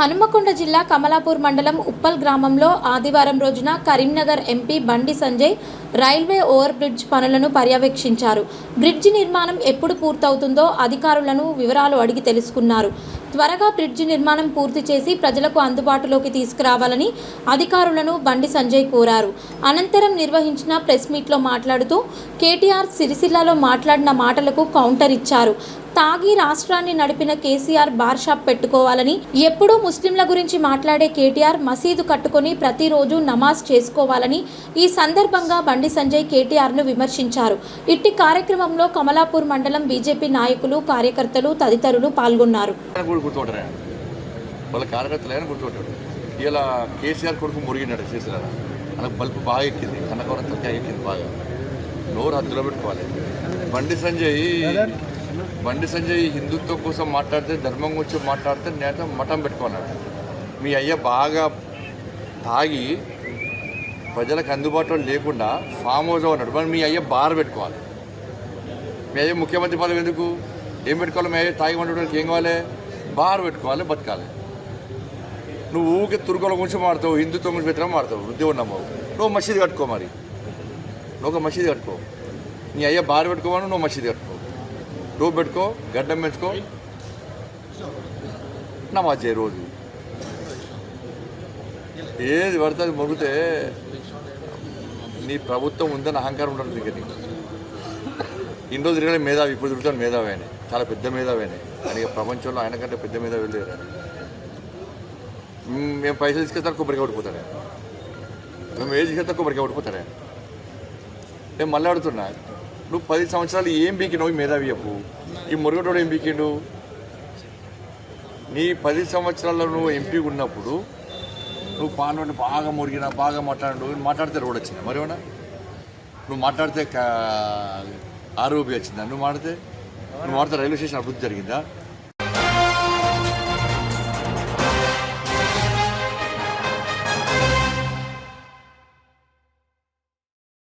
హనుమకొండ జిల్లా కమలాపూర్ మండలం ఉప్పల్ గ్రామంలో ఆదివారం రోజున Karimnagar MP Bandi Sanjay railway over bridge పనులను పర్యవేక్షించారు. బ్రిడ్జి నిర్మాణం ఎప్పుడు పూర్తవుతుందో అధికారులను వివరాలు అడిగి తెలుసుకున్నారు. త్వరగా బ్రిడ్జి నిర్మాణం పూర్తి చేసి ప్రజలకు అందుబాటులోకి తీసుకురావాలని అధికారులను బండి సంజయ్ కోరారు. అనంతరం నిర్వహించిన ప్రెస్ మీట్లో మాట్లాడుతూ కేటీఆర్ సిరిసిల్లలో మాట్లాడిన మాటలకు కౌంటర్ ఇచ్చారు. తాగి రాష్ట్రాన్ని నడిపిన కేసీఆర్ బార్ షాప్ పెట్టుకోవాలని, ఎప్పుడూ ముస్లింల గురించి మాట్లాడే కేటీఆర్ మసీదు కట్టుకొని ప్రతిరోజు నమాజ్ చేసుకోవాలని ఈ సందర్భంగా బండి సంజయ్ కేటీఆర్ను విమర్శించారు. ఇట్టి కార్యక్రమంలో కమలాపూర్ మండలం బీజేపీ నాయకులు, కార్యకర్తలు తదితరులు పాల్గొన్నారు. ఇలా కేసీఆర్ కొడుకు మురిగినాడు చేసినారా మనకు బల్బు బాగా ఎక్కింది, కన్నకవరం తలకాయ ఎక్కింది బాగా. నోరు హద్దులో పెట్టుకోవాలి. బండి సంజయ్ హిందుత్వం కోసం మాట్లాడితే, ధర్మం గురించి మాట్లాడితే నేత మఠం పెట్టుకున్నాడు. మీ అయ్య బాగా తాగి ప్రజలకు అందుబాటులో లేకుండా ఫామ్ హౌస్ ఉన్నాడు. మరి మీ అయ్య బార్ పెట్టుకోవాలి. మీ అయ్య ముఖ్యమంత్రి పదవి ఎందుకు? ఏం పెట్టుకోవాలి? మీ అయ్య తాగి ఉండడానికి ఏం కావాలి? బార్ పెట్టుకోవాలి, బతకాలి. నువ్వు ఊరికే తుర్కోల గురించి మాడతావు, హిందుత్వం గురించి వ్యతిరేకం మాడతావు, ఉద్యోగం నమ్మవు. నువ్వు మసీదు కట్టుకో. మరి నువ్వు ఒక మసీదు కట్టుకో. నీ అయ్య బార్ పెట్టుకోమని నువ్వు మసీదు కట్టుకో, నువ్వు పెట్టుకో, గడ్డం పెంచుకో, నమాజ్ చేయ రోజు. ఏది పడుతుంది మొగితే నీ ప్రభుత్వం ఉందని అహంకారం ఉండదు నీకు. ఇన్ని రోజులు తిరగలే మేధావి, ఇప్పుడు తిరుగుతాను మేధావి అని, చాలా పెద్ద మేధావి అని. ఆయన ప్రపంచంలో ఆయన కంటే పెద్ద మేధావి వెళ్ళారు. మేము పైసలు తీసుకెళ్తాను కొబ్బరికాయ పడిపోతాడే, మేము ఏది తీసుకెళ్తా కొబ్బరికాయ పడిపోతాడే. నేను మళ్ళీ అడుగుతున్నా, నువ్వు 10 సంవత్సరాలు ఏం బీకినావు? ఈ మేధావి చెప్పు. ఈ మురుగటోడు ఏం బీకిండు? నీ 10 సంవత్సరాల్లో నువ్వు ఎంపీ ఉన్నప్పుడు నువ్వు పాండవుని బాగా మురిగినా, బాగా మాట్లాడితే రోడ్ వచ్చిందా? మరి ఏమన్నా నువ్వు మాట్లాడితే ఆరోగ్యం వచ్చిందా? నువ్వు మాడితే రైల్వే స్టేషన్ అభివృద్ధి జరిగిందా?